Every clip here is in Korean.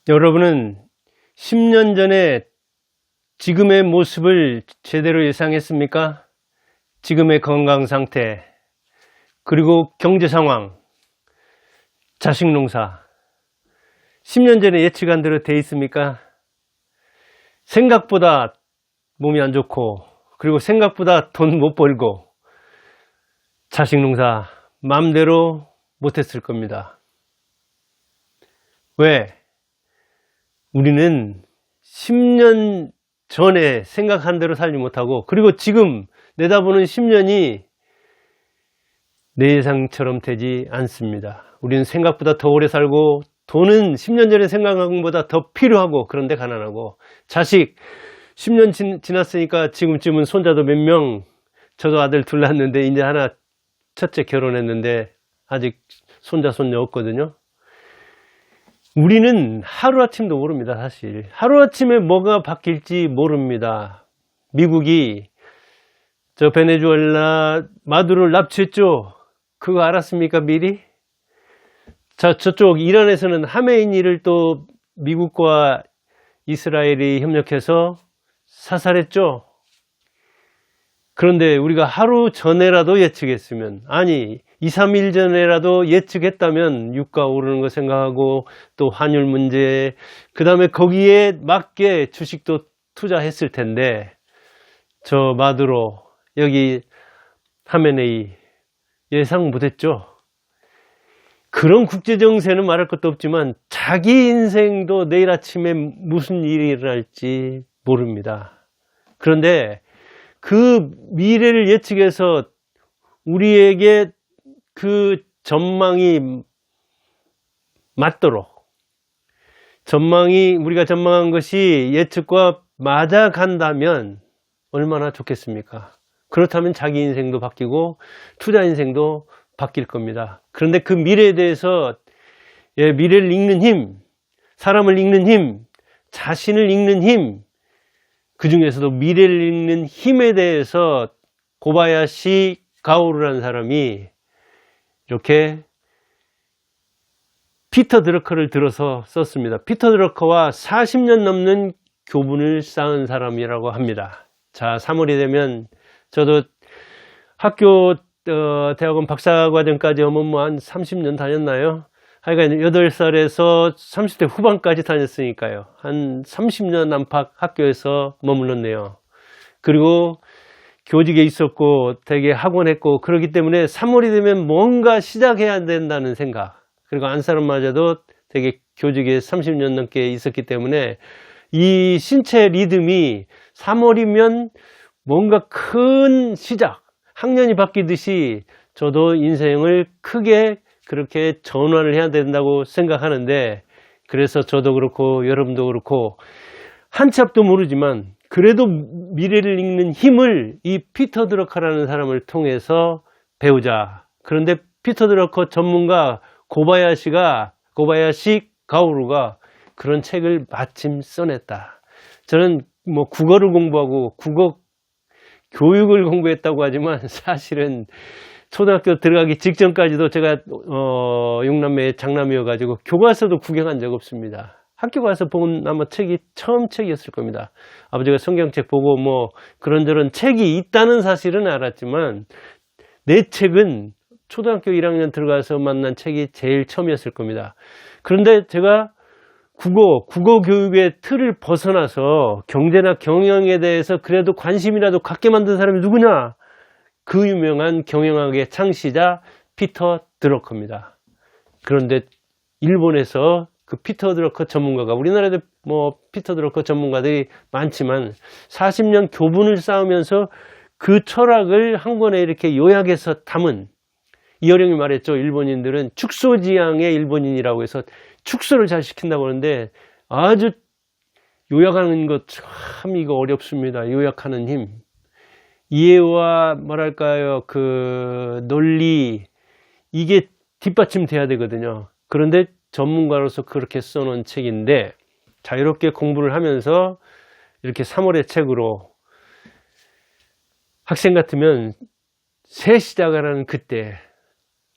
여러분은 10년 전에 지금의 모습을 제대로 예상했습니까? 지금의 건강 상태, 그리고 경제 상황, 자식 농사, 10년 전에 예측한 대로 돼 있습니까? 생각보다 몸이 안 좋고, 그리고 생각보다 돈 못 벌고, 자식 농사 마음대로 못했을 겁니다. 왜? 우리는 10년 전에 생각한 대로 살지 못하고, 그리고 지금 내다보는 10년이 내 예상처럼 되지 않습니다. 우리는 생각보다 더 오래 살고, 돈은 10년 전에 생각한 것보다 더 필요하고, 그런데 가난하고, 자식 10년 지났으니까 지금쯤은 손자도 몇 명, 저도 아들 둘 낳았는데 이제 하나 첫째 결혼했는데 아직 손자 손녀 없거든요. 우리는 하루아침도 모릅니다. 사실 하루아침에 뭐가 바뀔지 모릅니다. 미국이 저 베네수엘라 마두로를 납치했죠. 그거 알았습니까? 미리? 자, 저쪽 이란에서는 하메이니를 또 미국과 이스라엘이 협력해서 사살했죠. 그런데 우리가 하루 전에라도 예측했으면, 아니 2, 3일 전에라도 예측했다면 유가 오르는 거 생각하고, 또 환율 문제, 그 다음에 거기에 맞게 주식도 투자했을 텐데, 저 마두로 여기 하메네이 예상 못했죠. 그런 국제정세는 말할 것도 없지만 자기 인생도 내일 아침에 무슨 일이 일어날지 모릅니다. 그런데 그 미래를 예측해서 우리에게 그 전망이 맞도록, 우리가 전망한 것이 예측과 맞아간다면 얼마나 좋겠습니까? 그렇다면 자기 인생도 바뀌고 투자 인생도 바뀔 겁니다. 그런데 그 미래에 대해서, 미래를 읽는 힘, 사람을 읽는 힘, 자신을 읽는 힘, 그 중에서도 미래를 읽는 힘에 대해서 고바야시 가오루라는 사람이 이렇게 피터 드러커를 들어서 썼습니다. 피터 드러커와 40년 넘는 교분을 쌓은 사람이라고 합니다. 자, 3월이 되면 저도 학교 대학원 박사과정까지 하면 뭐 한 30년 다녔나요? 하여간 8살에서 30대 후반까지 다녔으니까요. 한 30년 안팎 학교에서 머물렀네요. 그리고 교직에 있었고 되게 학원했고, 그렇기 때문에 3월이 되면 뭔가 시작해야 된다는 생각, 그리고 안사람마저도 되게 교직에 30년 넘게 있었기 때문에 이 신체 리듬이 3월이면 뭔가 큰 시작, 학년이 바뀌듯이 저도 인생을 크게 그렇게 전환을 해야 된다고 생각하는데, 그래서 저도 그렇고 여러분도 그렇고 한치 앞도 모르지만 그래도 미래를 읽는 힘을 이 피터 드러커라는 사람을 통해서 배우자. 그런데 피터 드러커 전문가 고바야시 가오루가 그런 책을 마침 써냈다. 저는 뭐 국어를 공부하고 국어 교육을 공부했다고 하지만 사실은 초등학교 들어가기 직전까지도 제가 6남매 장남이어가지고 교과서도 구경한 적 없습니다. 학교 가서 본 아마 책이 처음 책이었을 겁니다. 아버지가 성경책 보고 뭐 그런저런 책이 있다는 사실은 알았지만 내 책은 초등학교 1학년 들어가서 만난 책이 제일 처음이었을 겁니다. 그런데 제가 국어 교육의 틀을 벗어나서 경제나 경영에 대해서 그래도 관심이라도 갖게 만든 사람이 누구냐? 그 유명한 경영학의 창시자 피터 드러커입니다. 그런데 일본에서 그 피터 드러커 전문가가, 우리나라에도 뭐 피터 드러커 전문가들이 많지만 40년 교분을 쌓으면서 그 철학을 한 권에 이렇게 요약해서 담은, 이어령이 말했죠. 일본인들은 축소지향의 일본인이라고 해서 축소를 잘 시킨다고 하는데, 아주 요약하는 것 참 이거 어렵습니다. 요약하는 힘. 이해와 뭐랄까요, 그 논리, 이게 뒷받침돼야 되거든요. 그런데 전문가로서 그렇게 써놓은 책인데, 자유롭게 공부를 하면서 이렇게 3월의 책으로, 학생 같으면 새 시작을 하는 그때,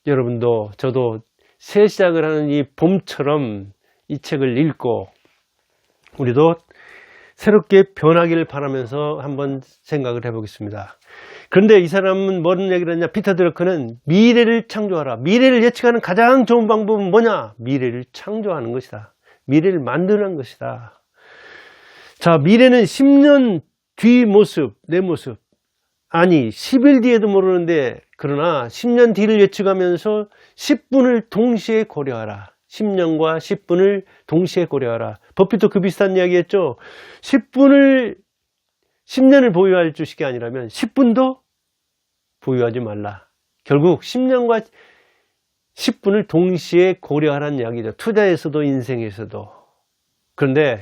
여러분도 저도 새 시작을 하는 이 봄처럼 이 책을 읽고 우리도 새롭게 변하기를 바라면서 한번 생각을 해보겠습니다. 그런데 이 사람은 뭐는 얘기를 했냐? 피터 드러커는 미래를 창조하라. 미래를 예측하는 가장 좋은 방법은 뭐냐? 미래를 창조하는 것이다. 미래를 만드는 것이다. 자, 미래는 10년 뒤 모습, 내 모습. 아니, 10일 뒤에도 모르는데, 그러나 10년 뒤를 예측하면서 10분을 동시에 고려하라. 10년과 10분을 동시에 고려하라. 버핏도 그 비슷한 이야기 했죠. 10년을 보유할 주식이 아니라면 10분도 보유하지 말라. 결국 10년과 10분을 동시에 고려하라는 이야기죠. 투자에서도 인생에서도. 그런데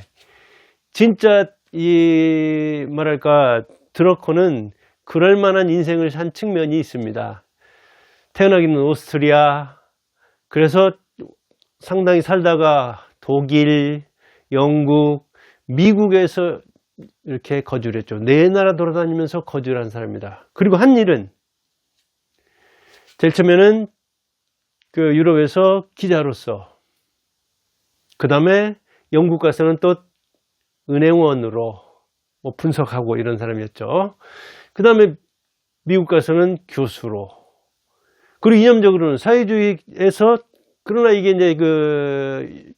진짜 드러커는 그럴 만한 인생을 산 측면이 있습니다. 태어나기는 오스트리아, 그래서 상당히 살다가 독일, 영국, 미국에서 이렇게 거주를 했죠. 네 나라 돌아다니면서 거주를 한 사람입니다. 그리고 한 일은 제일 처음에는 그 유럽에서 기자로서, 그 다음에 영국 가서는 또 은행원으로 뭐 분석하고 이런 사람이었죠. 그 다음에 미국 가서는 교수로, 그리고 이념적으로는 사회주의에서, 그러나 이게 이제 그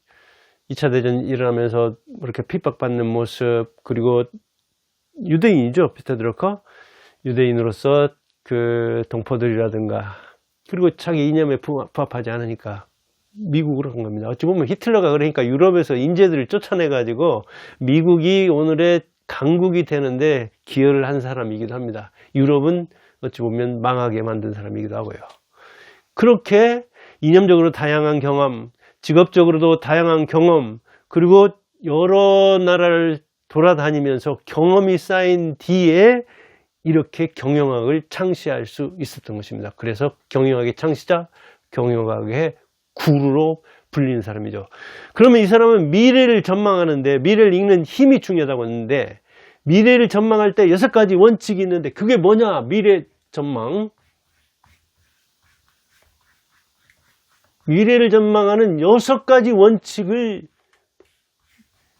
2차 대전 일어나면서 이렇게 핍박받는 모습, 그리고 유대인이죠. 피터 드러커. 유대인으로서 그 동포들이라든가, 그리고 자기 이념에 부합하지 않으니까 미국으로 간 겁니다. 어찌 보면 히틀러가 그러니까 유럽에서 인재들을 쫓아내가지고 미국이 오늘의 강국이 되는데 기여를 한 사람이기도 합니다. 유럽은 어찌 보면 망하게 만든 사람이기도 하고요. 그렇게 이념적으로 다양한 경험, 직업적으로도 다양한 경험, 그리고 여러 나라를 돌아다니면서 경험이 쌓인 뒤에 이렇게 경영학을 창시할 수 있었던 것입니다. 그래서 경영학의 창시자, 경영학의 구루로 불리는 사람이죠. 그러면 이 사람은 미래를 전망하는데, 미래를 읽는 힘이 중요하다고 했는데, 미래를 전망할 때 6가지 원칙이 있는데 그게 뭐냐? 미래 전망. 미래를 전망하는 6가지 원칙을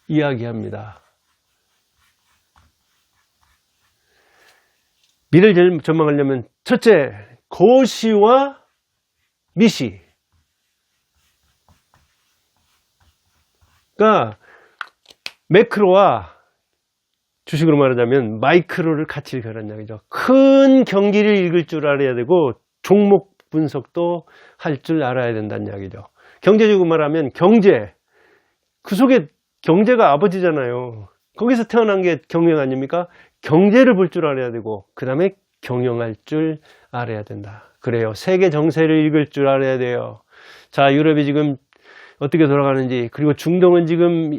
이야기합니다. 미래를 전망하려면 첫째, 거시와 미시. 그러니까 매크로와, 주식으로 말하자면 마이크로를 같이 읽으라는 이야기죠. 큰 경기를 읽을 줄 알아야 되고 종목 분석도 할 줄 알아야 된다는 이야기죠. 경제적으로 말하면 경제, 그 속에 경제가 아버지잖아요. 거기서 태어난 게 경영 아닙니까? 경제를 볼 줄 알아야 되고 그 다음에 경영할 줄 알아야 된다. 그래요. 세계 정세를 읽을 줄 알아야 돼요. 자, 유럽이 지금 어떻게 돌아가는지, 그리고 중동은 지금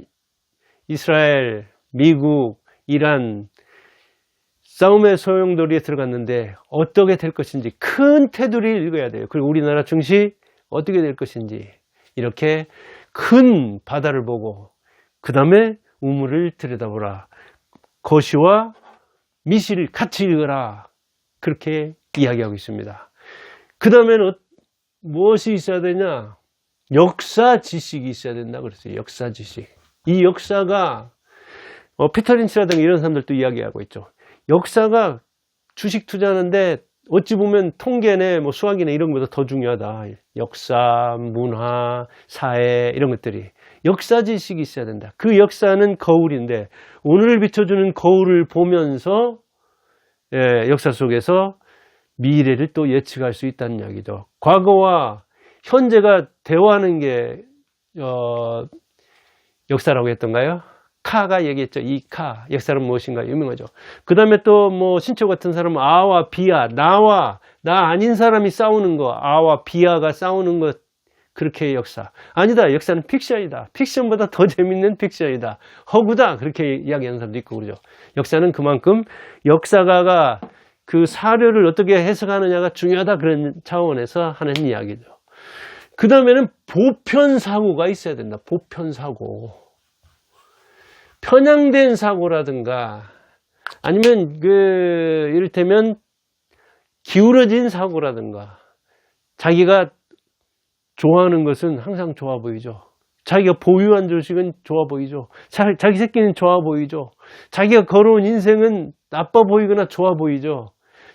이스라엘, 미국, 이란 싸움의 소용돌이에 들어갔는데 어떻게 될 것인지 큰 테두리를 읽어야 돼요. 그리고 우리나라 증시 어떻게 될 것인지, 이렇게 큰 바다를 보고 그 다음에 우물을 들여다보라. 거시와 미시를 같이 읽어라. 그렇게 이야기하고 있습니다. 그 다음에는 무엇이 있어야 되냐? 역사 지식이 있어야 된다 그랬어요. 역사 지식. 이 역사가 피터 린치라든가 이런 사람들도 이야기하고 있죠. 역사가 주식 투자하는데 어찌 보면 통계네, 뭐 수학이네 이런 것보다 더 중요하다. 역사, 문화, 사회 이런 것들이. 역사 지식이 있어야 된다. 그 역사는 거울인데 오늘을 비춰주는 거울을 보면서 역사 속에서 미래를 또 예측할 수 있다는 이야기죠. 과거와 현재가 대화하는 게 역사라고 했던가요? 카가 얘기했죠. 이 카, 역사는 무엇인가 유명하죠. 그 다음에 또 뭐 신초 같은 사람은 아와 비아, 나와 나 아닌 사람이 싸우는 거, 아와 비아가 싸우는 것, 그렇게 역사. 아니다, 역사는 픽션이다. 픽션보다 더 재밌는 픽션이다. 허구다, 그렇게 이야기하는 사람도 있고 그러죠. 역사는 그만큼 역사가가 그 사료를 어떻게 해석하느냐가 중요하다, 그런 차원에서 하는 이야기죠. 그 다음에는 보편사고가 있어야 된다. 보편사고. 편향된 사고라든가 아니면 이를테면 기울어진 사고라든가, 자기가 좋아하는 것은 항상 좋아 보이죠. 자기가 보유한 주식은 좋아 보이죠. 자기 새끼는 좋아 보이죠. 자기가 걸어온 인생은 나빠 보이거나 좋아 보이죠.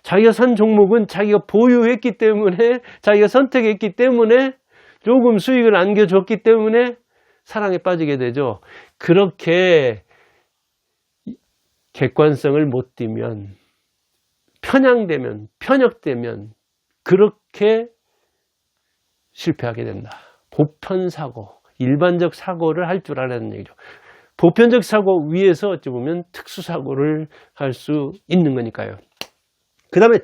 자기가 산 종목은 자기가 보유했기 때문에, 자기가 선택했기 때문에, 조금 수익을 안겨줬기 때문에 사랑에 빠지게 되죠. 그렇게 객관성을 못 띠면, 편향되면, 편협되면 그렇게 실패하게 된다. 보편사고, 일반적 사고를 할 줄 알아야 하는 얘기죠. 보편적 사고 위에서 어찌 보면 특수사고를 할 수 있는 거니까요. 그 다음에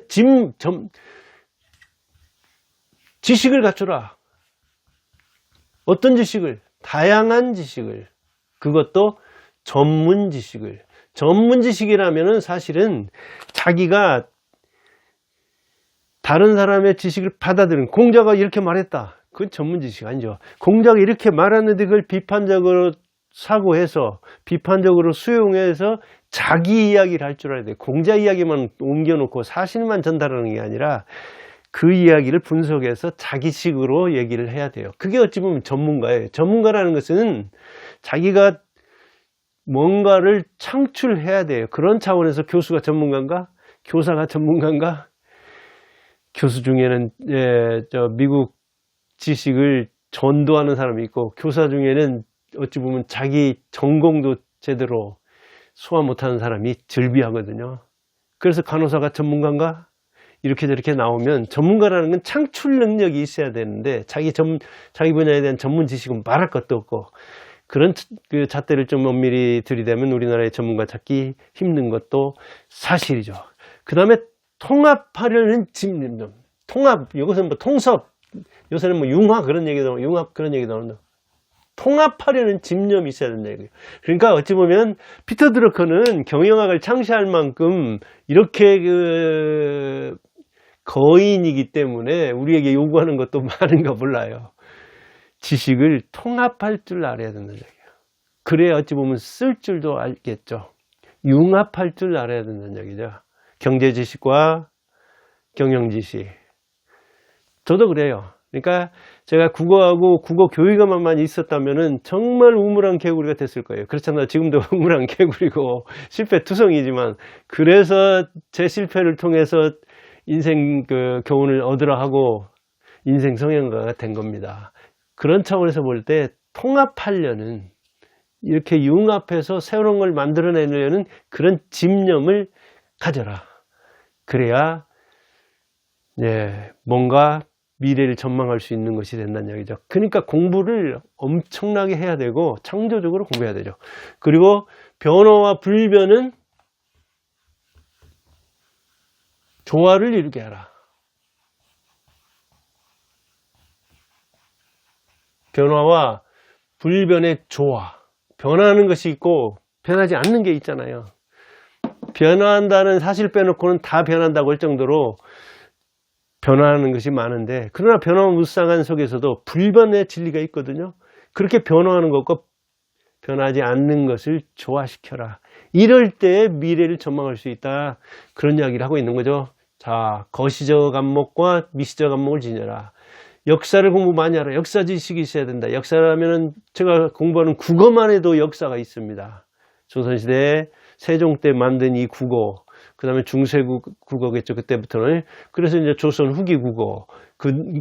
지식을 갖추라. 어떤 지식을? 다양한 지식을. 그것도 전문 지식을. 전문 지식이라면은 사실은 자기가 다른 사람의 지식을 받아들이는, 공자가 이렇게 말했다. 그건 전문 지식 아니죠. 공자가 이렇게 말하는데 그걸 비판적으로 사고해서, 비판적으로 수용해서 자기 이야기를 할 줄 알아야 돼. 공자 이야기만 옮겨놓고 사실만 전달하는 게 아니라 그 이야기를 분석해서 자기식으로 얘기를 해야 돼요. 그게 어찌 보면 전문가예요. 전문가라는 것은 자기가 뭔가를 창출해야 돼요. 그런 차원에서 교수가 전문가인가? 교사가 전문가인가? 교수 중에는 미국 지식을 전도하는 사람이 있고, 교사 중에는 어찌 보면 자기 전공도 제대로 소화 못하는 사람이 즐비하거든요. 그래서 간호사가 전문가인가? 이렇게 저렇게 나오면, 전문가라는 건 창출 능력이 있어야 되는데 자기 분야에 대한 전문 지식은 말할 것도 없고, 그런 그 잣대를 좀 엄밀히 들이대면 우리나라의 전문가 찾기 힘든 것도 사실이죠. 그 다음에 통합하려는 집념. 통합, 이것은 뭐 통섭, 요새는 뭐 융합 그런 얘기도 나온다. 통합하려는 집념이 있어야 된다 얘기예요. 그러니까 어찌 보면 피터 드러커는 경영학을 창시할 만큼 이렇게 거인이기 때문에 우리에게 요구하는 것도 많은가 몰라요. 지식을 통합할 줄 알아야 된다는 얘기예요. 그래야 어찌 보면 쓸 줄도 알겠죠. 융합할 줄 알아야 된다는 얘기죠. 경제 지식과 경영 지식. 저도 그래요. 그러니까 제가 국어하고 국어 교육만 있었다면은 정말 우물안 개구리가 됐을 거예요. 그렇잖아요. 지금도 우물안 개구리고 실패투성이지만, 그래서 제 실패를 통해서 인생 교훈을 얻으라 하고 인생 성형가가 된 겁니다. 그런 차원에서 볼 때 통합하려는, 이렇게 융합해서 새로운 걸 만들어내려는 그런 집념을 가져라. 그래야 뭔가 미래를 전망할 수 있는 것이 된다는 얘기죠. 그러니까 공부를 엄청나게 해야 되고 창조적으로 공부해야 되죠. 그리고 변화와 불변은 조화를 이루게 하라. 변화와 불변의 조화. 변화하는 것이 있고 변하지 않는 게 있잖아요. 변화한다는 사실 빼놓고는 다 변한다고 할 정도로 변화하는 것이 많은데, 그러나 변화무쌍한 속에서도 불변의 진리가 있거든요. 그렇게 변화하는 것과 변하지 않는 것을 조화시켜라. 이럴 때 미래를 전망할 수 있다. 그런 이야기를 하고 있는 거죠. 자, 거시적 안목과 미시적 안목을 지녀라. 역사를 공부 많이 하라. 역사 지식이 있어야 된다. 역사라면은 제가 공부하는 국어만 해도 역사가 있습니다. 조선시대 세종 때 만든 이 국어, 그 다음에 중세국어겠죠. 그때부터는. 그래서 이제 조선 후기 국어,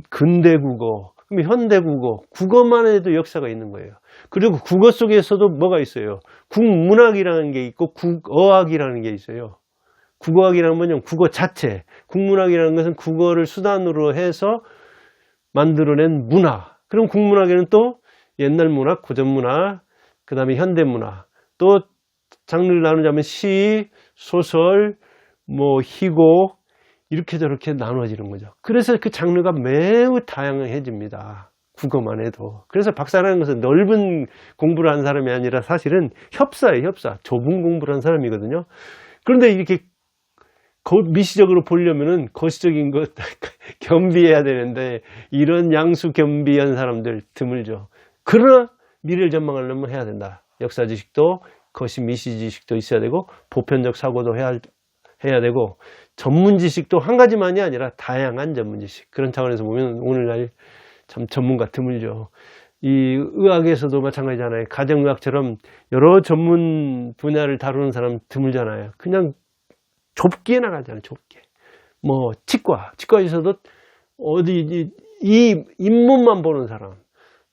근대 국어, 그럼 현대 국어, 국어만 해도 역사가 있는 거예요. 그리고 국어 속에서도 뭐가 있어요? 국문학이라는 게 있고 국어학이라는 게 있어요. 국어학이라는 건 국어 자체, 국문학이라는 것은 국어를 수단으로 해서 만들어낸 문화. 그럼 국문학에는 또 옛날 문학, 고전 문학, 그 다음에 현대 문학, 또 장르를 나누자면 시, 소설, 희곡, 이렇게 저렇게 나눠지는 거죠. 그래서 그 장르가 매우 다양해집니다. 국어만 해도. 그래서 박사라는 것은 넓은 공부를 한 사람이 아니라 사실은 협사예요, 협사. 좁은 공부를 한 사람이거든요. 그런데 이렇게 미시적으로 보려면은 거시적인 것 겸비해야 되는데, 이런 양수 겸비한 사람들 드물죠. 그러나 미래를 전망하려면 해야 된다. 역사 지식도 거시 미시 지식도 있어야 되고, 보편적 사고도 해야 되고, 전문 지식도 한 가지만이 아니라 다양한 전문 지식. 그런 차원에서 보면 오늘날 참 전문가 드물죠. 이 의학에서도 마찬가지잖아요. 가정의학처럼 여러 전문 분야를 다루는 사람 드물잖아요. 그냥 좁게 나가잖아요. 좁게. 뭐 치과에서도 어디 이 잇몸만 보는 사람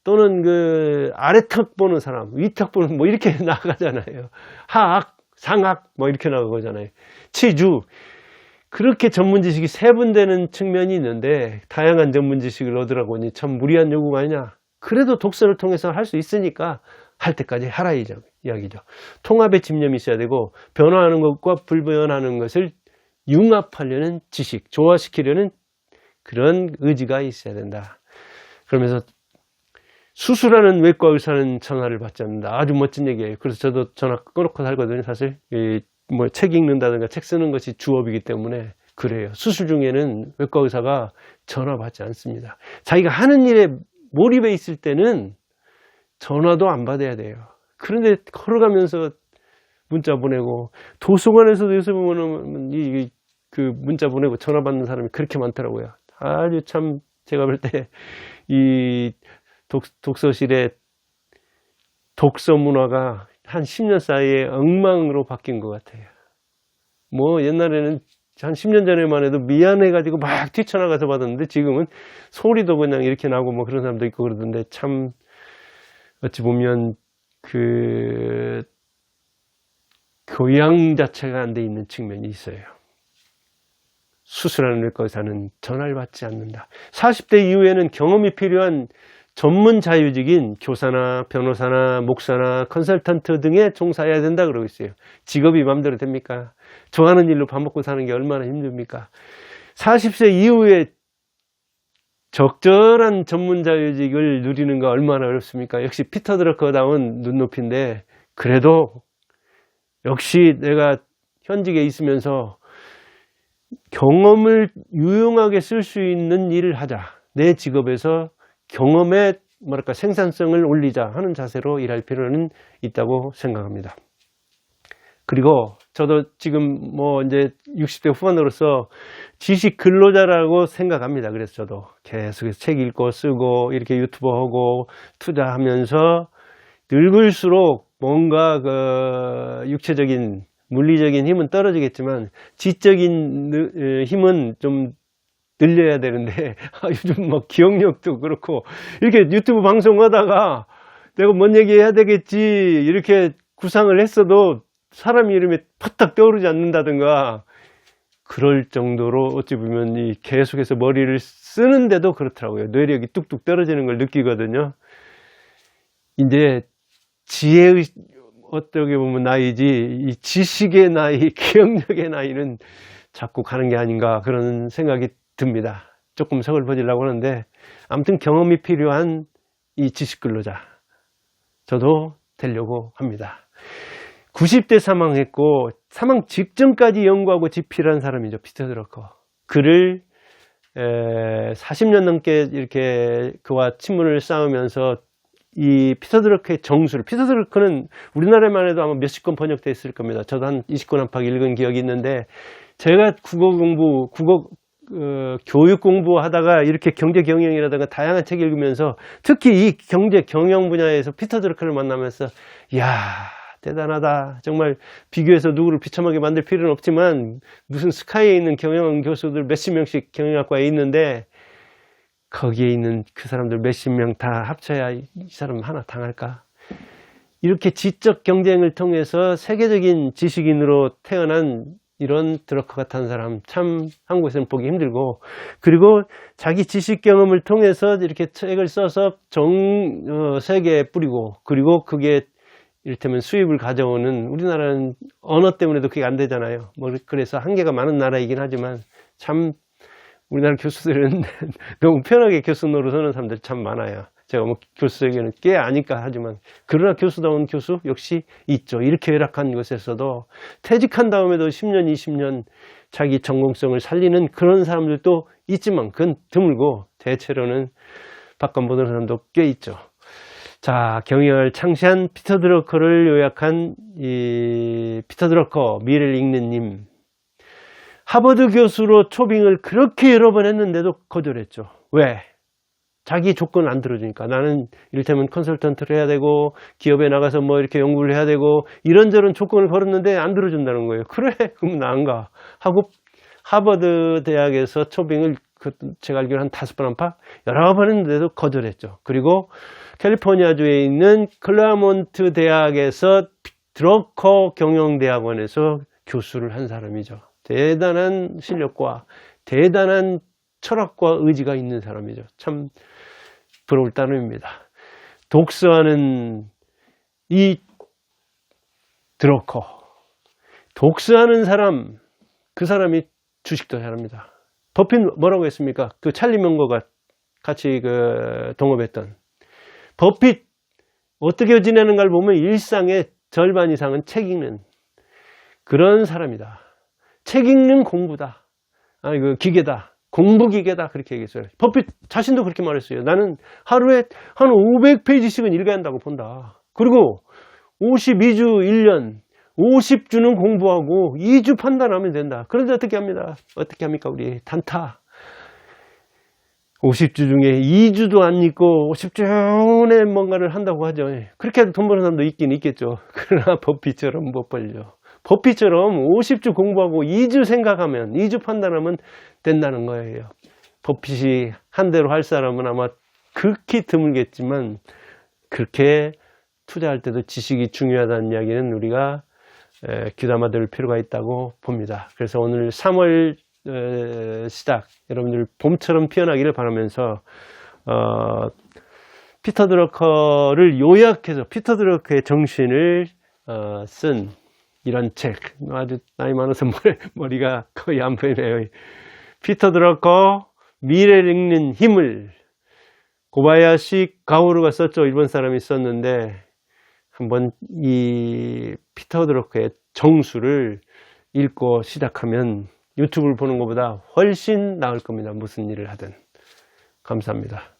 또는 그 아래턱 보는 사람, 위턱 보는 뭐 이렇게 나가잖아요. 하악, 상악 뭐 이렇게 나가잖아요. 치주 그렇게 전문 지식이 세분되는 측면이 있는데 다양한 전문 지식을 얻으라고 하니 참 무리한 요구가 아니냐. 그래도 독서를 통해서 할 수 있으니까 할 때까지 하라 이야기죠. 통합의 집념이 있어야 되고 변화하는 것과 불변하는 것을 융합하려는 지식, 조화시키려는 그런 의지가 있어야 된다. 그러면서 수술하는 외과 의사는 전화를 받지 않는다. 아주 멋진 얘기예요. 그래서 저도 전화 끊고 살거든요. 사실 뭐 책 읽는다든가 책 쓰는 것이 주업이기 때문에 그래요. 수술 중에는 외과 의사가 전화 받지 않습니다. 자기가 하는 일에 몰입해 있을 때는 전화도 안 받아야 돼요. 그런데 걸어가면서 문자 보내고 도서관에서도 요새 보면 그 문자 보내고 전화 받는 사람이 그렇게 많더라고요. 아주 참 제가 볼 때 이 독서실의 독서 문화가 한 10년 사이에 엉망으로 바뀐 것 같아요. 뭐 옛날에는 한 10년 전에만 해도 미안해가지고 막 뛰쳐나가서 받았는데 지금은 소리도 그냥 이렇게 나고 뭐 그런 사람도 있고 그러던데 참 어찌 보면 그 교양 자체가 안 돼 있는 측면이 있어요. 수술하는 외과 의사는 전화를 받지 않는다. 40대 이후에는 경험이 필요한 전문 자유직인 교사나 변호사나 목사나 컨설턴트 등에 종사해야 된다 그러고 있어요. 직업이 마음대로 됩니까? 좋아하는 일로 밥 먹고 사는 게 얼마나 힘듭니까? 40세 이후에 적절한 전문 자유직을 누리는 거 얼마나 어렵습니까? 역시 피터 드러커다운 눈높이인데 그래도 역시 내가 현직에 있으면서 경험을 유용하게 쓸 수 있는 일을 하자. 내 직업에서 경험의 뭐랄까 생산성을 올리자 하는 자세로 일할 필요는 있다고 생각합니다. 그리고 저도 지금 뭐 이제 60대 후반으로서 지식 근로자라고 생각합니다. 그래서 저도 계속해서 책 읽고 쓰고 이렇게 유튜브 하고 투자하면서 늙을수록 뭔가 그 육체적인 물리적인 힘은 떨어지겠지만 지적인 힘은 좀 늘려야 되는데 요즘 뭐 기억력도 그렇고 이렇게 유튜브 방송하다가 내가 뭔 얘기 해야 되겠지 이렇게 구상을 했어도 사람 이름이 퍼딱 떠오르지 않는다든가 그럴 정도로 어찌 보면 이 계속해서 머리를 쓰는데도 그렇더라고요. 뇌력이 뚝뚝 떨어지는 걸 느끼거든요. 이제 지혜의 어떻게 보면 나이지 이 지식의 나이, 기억력의 나이는 자꾸 가는 게 아닌가 그런 생각이 듭니다. 조금 서글퍼지려고 하는데 아무튼 경험이 필요한 이 지식 근로자 저도 되려고 합니다. 90대 사망했고 사망 직전까지 연구하고 집필한 사람이죠. 피터 드러커. 그를 40년 넘게 이렇게 그와 친문을 쌓으면서 이 피터 드러커의 정수를, 피터 드러커는 우리나라에만 해도 아마 몇십 권 번역되어 있을 겁니다. 저도 한 20권 안팎 읽은 기억이 있는데 제가 교육 공부하다가 이렇게 경제 경영이라든가 다양한 책 읽으면서 특히 이 경제 경영 분야에서 피터 드러커를 만나면서 이야 대단하다. 정말 비교해서 누구를 비참하게 만들 필요는 없지만 무슨 스카이에 있는 경영 교수들 몇십 명씩 경영학과에 있는데 거기에 있는 그 사람들 몇십 명 다 합쳐야 이 사람 하나 당할까? 이렇게 지적 경쟁을 통해서 세계적인 지식인으로 태어난 이런 드러커 같은 사람 참 한국에서는 보기 힘들고 그리고 자기 지식 경험을 통해서 이렇게 책을 써서 세계에 뿌리고 그리고 그게 이를테면 수입을 가져오는 우리나라는 언어 때문에도 그게 안 되잖아요. 뭐 그래서 한계가 많은 나라이긴 하지만 참 우리나라 교수들은 너무 편하게 교수 노릇하는 사람들 참 많아요. 제가 뭐 교수에게는 꽤 아니까 하지만 그러나 교수다운 교수 역시 있죠. 이렇게 열악한 곳에서도 퇴직한 다음에도 10년, 20년 자기 전공성을 살리는 그런 사람들도 있지만 그건 드물고 대체로는 바깥 보는 사람도 꽤 있죠. 자, 경영을 창시한 피터 드러커를 요약한 이 피터 드러커 미래를 읽는 님. 하버드 교수로 초빙을 그렇게 여러 번 했는데도 거절했죠. 왜? 자기 조건 안 들어주니까. 나는 이를테면 컨설턴트를 해야 되고 기업에 나가서 뭐 이렇게 연구를 해야 되고 이런저런 조건을 걸었는데 안 들어준다는 거예요. 그래? 그럼 나 안 가. 하고 하버드 대학에서 초빙을 제가 알기로 한 5번 안팎 여러 번 했는데도 거절했죠. 그리고 캘리포니아주에 있는 클라몬트 대학에서 드러커 경영대학원에서 교수를 한 사람이죠. 대단한 실력과 대단한 철학과 의지가 있는 사람이죠. 참 부러울 따름입니다. 독서하는 이 드러커, 독서하는 사람, 그 사람이 주식도 잘합니다. 버핏 뭐라고 했습니까? 그 찰리 명거가 같이 동업했던 버핏 어떻게 지내는가를 보면 일상의 절반 이상은 책 읽는 그런 사람이다. 책 읽는 공부다. 기계다. 공부 기계다. 그렇게 얘기했어요. 버핏 자신도 그렇게 말했어요. 나는 하루에 한 500페이지씩은 읽어야 한다고 본다. 그리고 52주 1년 50주는 공부하고 2주 판단하면 된다. 그런데 어떻게 합니다? 어떻게 합니까? 우리 단타 50주 중에 2주도 안 읽고 50주에 뭔가를 한다고 하죠. 그렇게 해도 돈 버는 사람도 있긴 있겠죠. 그러나 버핏처럼 못 벌죠. 버핏처럼 50주 공부하고 2주 생각하면 2주 판단하면 된다는 거예요. 버핏이 한 대로 할 사람은 아마 극히 드물겠지만 그렇게 투자할 때도 지식이 중요하다는 이야기는 우리가 귀담아 들 필요가 있다고 봅니다. 그래서 오늘 3월 시작 여러분들 봄처럼 피어나기를 바라면서 피터 드러커를 요약해서 피터 드러커의 정신을 쓴 이런 책, 아주 나이 많아서 머리가 거의 안 보이네요. 피터 드러커 미래를 읽는 힘을 고바야시 가오루가 썼죠. 일본 사람이 썼는데 한번 이 피터 드러커의 정수를 읽고 시작하면 유튜브를 보는 것보다 훨씬 나을 겁니다. 무슨 일을 하든. 감사합니다.